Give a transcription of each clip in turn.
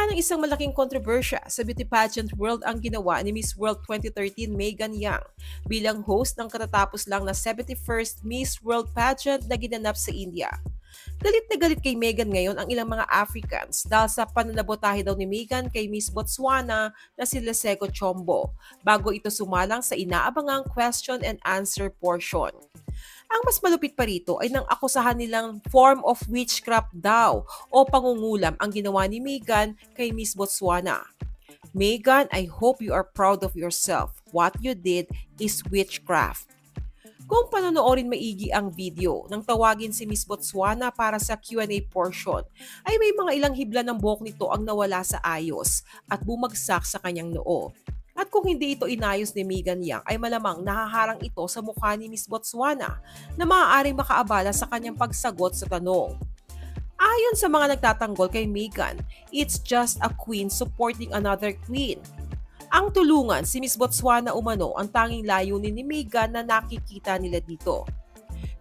Nalikha ng isang malaking kontrobersya sa beauty pageant world ang ginawa ni Miss World 2013 Megan Yang bilang host ng katatapos lang na 71st Miss World pageant na ginanap sa India. Galit na galit kay Megan ngayon ang ilang mga Africans dahil sa pananabotahe daw ni Megan kay Miss Botswana na si Lesego Chombo bago ito sumalang sa inaabangang question and answer portion. Ang mas malupit pa rito ay nang akusahan nilang form of witchcraft daw o pangungulam ang ginawa ni Megan kay Miss Botswana. Megan, I hope you are proud of yourself. What you did is witchcraft. Kung panonoorin maigi ang video nang tawagin si Miss Botswana para sa Q&A portion, ay may mga ilang hibla ng buhok nito ang nawala sa ayos at bumagsak sa kanyang noo. At kung hindi ito inayos ni Megan Yang ay malamang nahaharang ito sa mukha ni Miss Botswana na maaaring makaabala sa kanyang pagsagot sa tanong. Ayon sa mga nagtatanggol kay Megan, it's just a queen supporting another queen. Ang tulungan si Miss Botswana umano ang tanging layunin ni Megan na nakikita nila dito.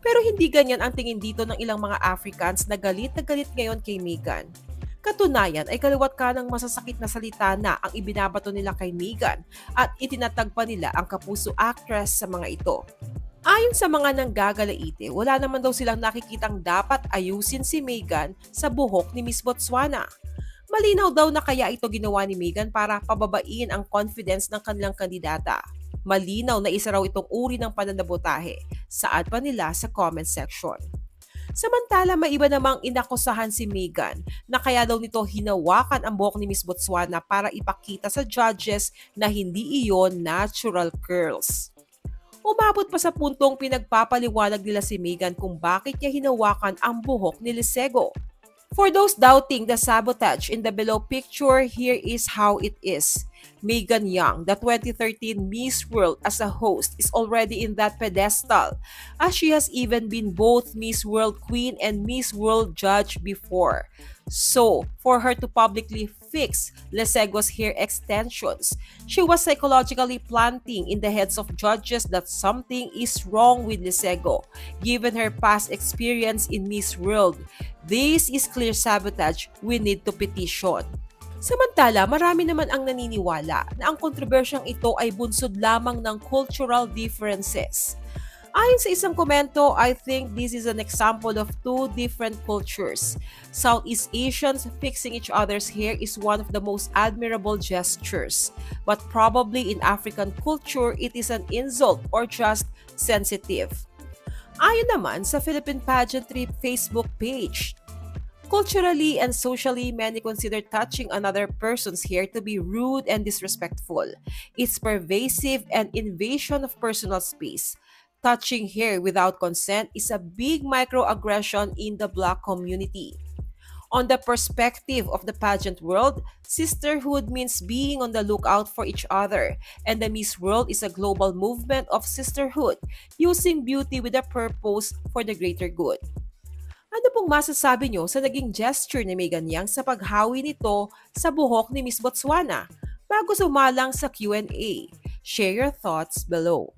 Pero hindi ganyan ang tingin dito ng ilang mga Africans na galit ngayon kay Megan. Katunayan ay kaliwat ka ng masasakit na salita na ang ibinabato nila kay Megan at itinatag pa nila ang kapuso actress sa mga ito. Ayon sa mga nanggagalaite, wala naman daw silang nakikitang dapat ayusin si Megan sa buhok ni Miss Botswana. Malinaw daw na kaya ito ginawa ni Megan para pababain ang confidence ng kanilang kandidata. Malinaw na isa raw itong uri ng pananabotahe, saad pa nila sa comment section. Samantala, may iba namang inakusahan si Megan na kaya daw nito hinawakan ang buhok ni Miss Botswana para ipakita sa judges na hindi iyon natural curls. Umabot pa sa puntong pinagpapaliwanag nila si Megan kung bakit niya hinawakan ang buhok ni Lesego. For those doubting the sabotage in the below picture, here is how it is. Megan Yang, the 2013 Miss World as a host, is already in that pedestal, as she has even been both Miss World Queen and Miss World Judge before. So, for her to publicly fix Lesego's hair extensions, she was psychologically planting in the heads of judges that something is wrong with Lesego, given her past experience in Miss World. This is clear sabotage. We need to petition. Samantala, marami naman ang naniniwala na ang kontrobersyang ito ay bunsod lamang ng cultural differences. Ayon sa isang komento, I think this is an example of two different cultures. Southeast Asians fixing each other's hair is one of the most admirable gestures. But probably in African culture, it is an insult or just sensitive. Ayon naman sa Philippine Pageantry Facebook page, culturally and socially, many consider touching another person's hair to be rude and disrespectful. It's pervasive and invasion of personal space. Touching hair without consent is a big microaggression in the Black community. On the perspective of the pageant world, sisterhood means being on the lookout for each other, and the Miss World is a global movement of sisterhood, using beauty with a purpose for the greater good. Ano pong masasabi nyo sa naging gesture ni Megan Yang sa paghawi nito sa buhok ni Miss Botswana bago sumalang sa Q&A? Share your thoughts below.